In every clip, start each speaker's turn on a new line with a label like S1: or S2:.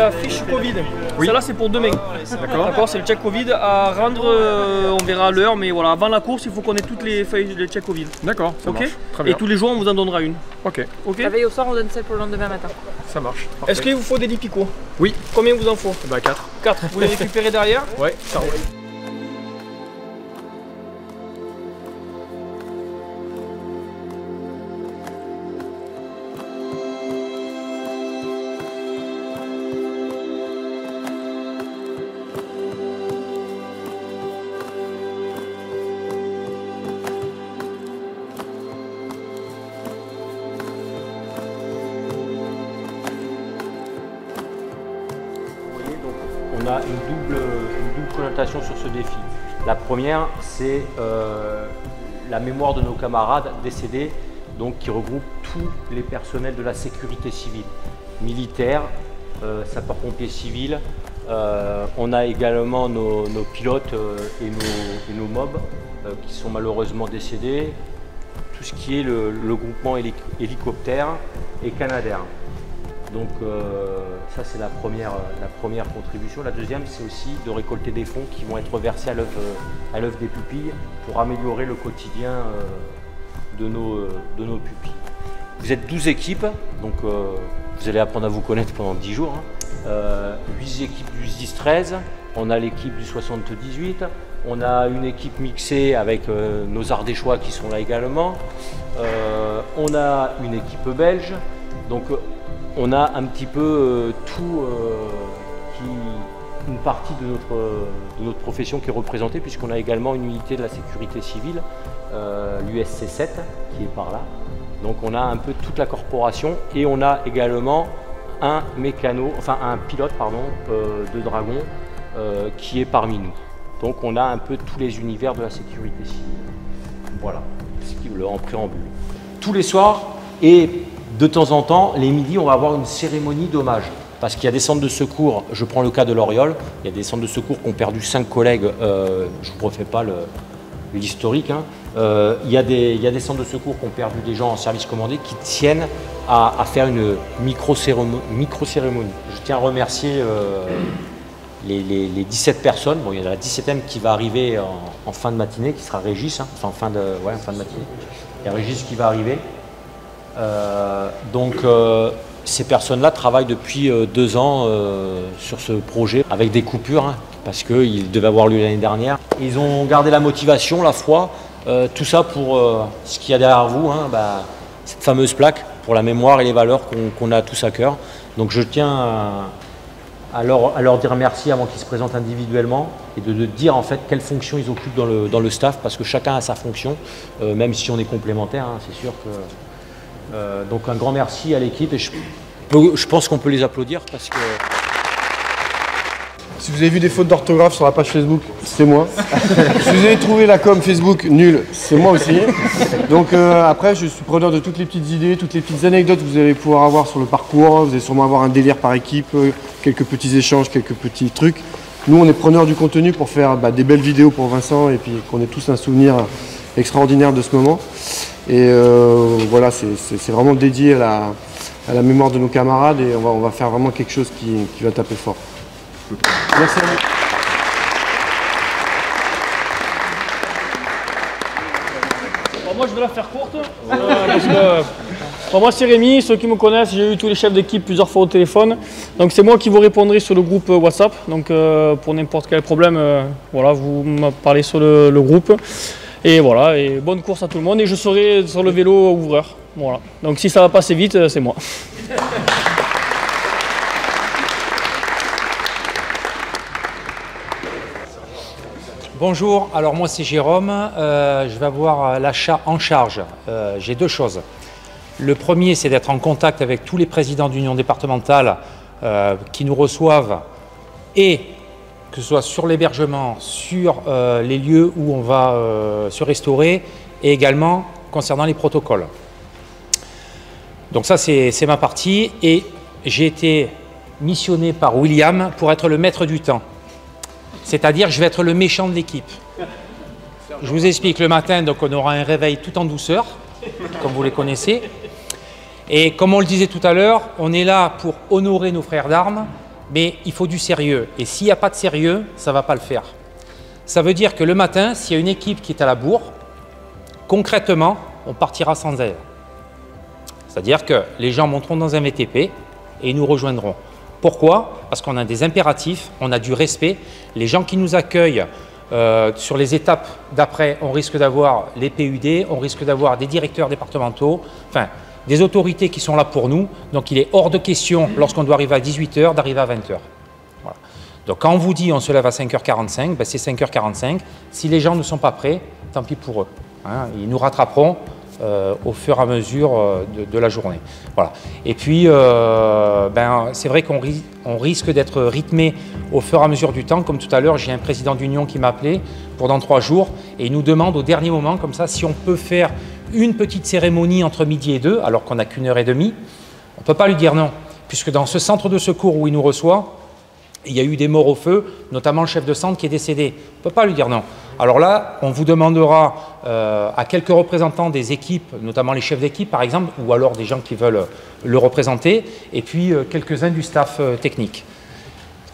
S1: la fiche Covid.
S2: Oui.
S1: Celle-là, c'est pour demain. D'accord. C'est le check Covid à rendre, on verra à l'heure, mais voilà, avant la course, il faut qu'on ait toutes les feuilles de check Covid.
S2: D'accord, ça marche. Très bien.
S1: Et tous les jours, on vous en donnera une.
S2: Ok.
S3: La veille au soir, on donne celle pour le lendemain matin.
S2: Ça marche.
S1: Est-ce qu'il vous faut des Lipico?
S2: Oui.
S1: Combien vous en faut?
S2: Bah 4.
S1: 4. Vous les récupérez derrière?
S2: Ouais, ça roule.
S4: On a une double connotation sur ce défi. La première, c'est la mémoire de nos camarades décédés, donc qui regroupe tous les personnels de la sécurité civile, militaires, sapeurs-pompiers civils. On a également nos pilotes et nos mobs qui sont malheureusement décédés. Tout ce qui est le groupement hélicoptère et Canadair. Donc ça c'est la première contribution. La deuxième c'est aussi de récolter des fonds qui vont être versés à l'œuvre des pupilles pour améliorer le quotidien de nos pupilles. Vous êtes 12 équipes, donc vous allez apprendre à vous connaître pendant 10 jours. 8 équipes du 10-13, on a l'équipe du 78, on a une équipe mixée avec nos Ardéchois qui sont là également, on a une équipe belge, donc on a un petit peu une partie de notre profession qui est représentée, puisqu'on a également une unité de la sécurité civile, l'USC 7, qui est par là. Donc on a un peu toute la corporation et on a également un pilote de Dragon qui est parmi nous. Donc on a un peu tous les univers de la sécurité civile. Voilà, ce qui est en préambule. Tous les soirs et de temps en temps, les midis, on va avoir une cérémonie d'hommage. Parce qu'il y a des centres de secours, je prends le cas de l'Oriole, il y a des centres de secours qui ont perdu 5 collègues, je ne vous refais pas l'historique. Il y a des centres de secours qui ont perdu des gens en service commandé qui tiennent à faire une micro-cérémonie. Je tiens à remercier les 17 personnes. Bon, il y en a la 17e qui va arriver en fin de matinée, qui sera Régis, enfin en fin de matinée. Il y a Régis qui va arriver. Ces personnes-là travaillent depuis 2 ans sur ce projet avec des coupures, parce qu'il devait avoir lieu l'année dernière. Ils ont gardé la motivation, la foi, tout ça pour ce qu'il y a derrière vous, cette fameuse plaque pour la mémoire et les valeurs qu'on a tous à cœur. Donc je tiens à leur dire merci avant qu'ils se présentent individuellement et de dire en fait quelles fonctions ils occupent dans le staff, parce que chacun a sa fonction, même si on est complémentaires, c'est sûr que... donc un grand merci à l'équipe et je pense qu'on peut les applaudir parce que...
S5: Si vous avez vu des fautes d'orthographe sur la page Facebook, c'est moi. Si vous avez trouvé la com Facebook nulle, c'est moi aussi. Donc après, je suis preneur de toutes les petites idées, toutes les petites anecdotes que vous allez pouvoir avoir sur le parcours. Vous allez sûrement avoir un délire par équipe, quelques petits échanges, quelques petits trucs. Nous, on est preneurs du contenu pour faire des belles vidéos pour Vincent et puis qu'on ait tous un souvenir extraordinaire de ce moment. Et voilà, c'est vraiment dédié à la mémoire de nos camarades et on va faire vraiment quelque chose qui va taper fort. Merci à vous.
S1: Bon, moi je vais la faire courte, parce que moi c'est Rémi, ceux qui me connaissent, j'ai eu tous les chefs d'équipe plusieurs fois au téléphone. Donc c'est moi qui vous répondrai sur le groupe WhatsApp. Donc pour n'importe quel problème, voilà, vous me parlez sur le groupe. Et voilà, et bonne course à tout le monde et je serai sur le vélo ouvreur. Voilà. Donc si ça va passer vite, c'est moi.
S6: Bonjour, alors moi c'est Jérôme, je vais avoir l'achat en charge. J'ai 2 choses. Le premier, c'est d'être en contact avec tous les présidents d'union départementale qui nous reçoivent et que ce soit sur l'hébergement, sur les lieux où on va se restaurer et également concernant les protocoles. Donc ça c'est ma partie et j'ai été missionné par William pour être le maître du temps. C'est-à-dire je vais être le méchant de l'équipe. Je vous explique, le matin, donc on aura un réveil tout en douceur, comme vous les connaissez. Et comme on le disait tout à l'heure, on est là pour honorer nos frères d'armes. mais il faut du sérieux. Et s'il n'y a pas de sérieux, ça ne va pas le faire. Ça veut dire que le matin, s'il y a une équipe qui est à la bourre, concrètement, on partira sans elle. C'est-à-dire que les gens monteront dans un VTP et ils nous rejoindront. Pourquoi? Parce qu'on a des impératifs, on a du respect. Les gens qui nous accueillent sur les étapes d'après, on risque d'avoir les PUD, on risque d'avoir des directeurs départementaux, enfin des autorités qui sont là pour nous. Donc il est hors de question, lorsqu'on doit arriver à 18 h, d'arriver à 20 h. Voilà. Donc quand on vous dit on se lève à 5 h 45, ben c'est 5 h 45. Si les gens ne sont pas prêts, tant pis pour eux. Hein. Ils nous rattraperont au fur et à mesure de la journée. Voilà. Et puis, c'est vrai qu'on risque d'être rythmé au fur et à mesure du temps. Comme tout à l'heure, j'ai un président d'union qui m'a appelé pour dans 3 jours et il nous demande au dernier moment, comme ça, si on peut faire une petite cérémonie entre midi et 2, alors qu'on n'a qu'1 h 30, on ne peut pas lui dire non, puisque dans ce centre de secours où il nous reçoit, il y a eu des morts au feu, notamment le chef de centre qui est décédé. On ne peut pas lui dire non. Alors là, on vous demandera à quelques représentants des équipes, notamment les chefs d'équipe par exemple, ou alors des gens qui veulent le représenter, et puis quelques-uns du staff technique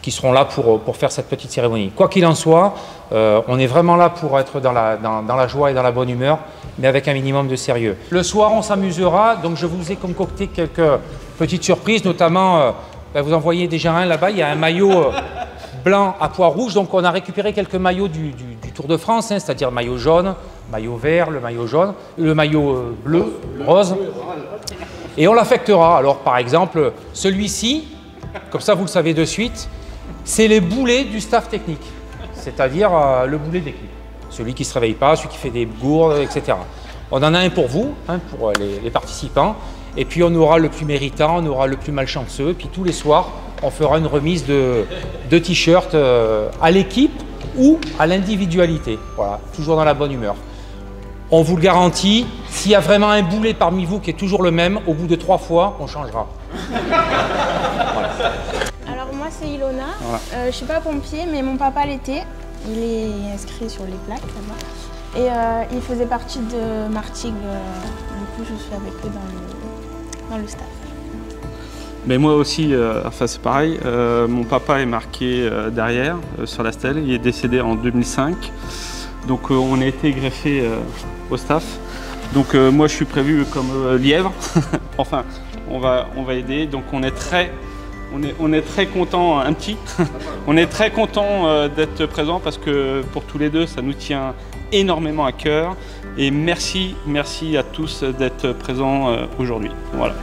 S6: qui seront là pour faire cette petite cérémonie. Quoi qu'il en soit, on est vraiment là pour être dans la joie et dans la bonne humeur, mais avec un minimum de sérieux. Le soir, on s'amusera, donc je vous ai concocté quelques petites surprises, notamment... vous en voyez déjà un là-bas, il y a un maillot blanc à pois rouge, donc on a récupéré quelques maillots du Tour de France, hein, c'est-à-dire maillot jaune, maillot vert, le maillot jaune, le maillot bleu, rose, et on l'affectera. Alors par exemple, celui-ci, comme ça vous le savez de suite, c'est les boulets du staff technique, c'est-à-dire le boulet d'équipe. Celui qui ne se réveille pas, celui qui fait des gourdes, etc. On en a un pour vous, hein, pour les participants. Et puis on aura le plus méritant, on aura le plus malchanceux. Puis tous les soirs, on fera une remise de t-shirts à l'équipe ou à l'individualité. Voilà, toujours dans la bonne humeur. On vous le garantit, s'il y a vraiment un boulet parmi vous qui est toujours le même, au bout de 3 fois, on changera. Voilà.
S7: Alors moi c'est Ilona, je ne suis pas pompier mais mon papa l'était. Il est inscrit sur les plaques là-bas. Et il faisait partie de Martigues, du coup je suis avec eux dans le staff.
S8: Mais moi aussi, c'est pareil, mon papa est marqué derrière, sur la stèle, il est décédé en 2005, donc on a été greffé au staff. Donc moi je suis prévu comme lièvre, enfin on va aider, donc on est très content, un petit, on est très content d'être présent parce que pour tous les deux ça nous tient énormément à cœur et merci à tous d'être présents aujourd'hui. Voilà.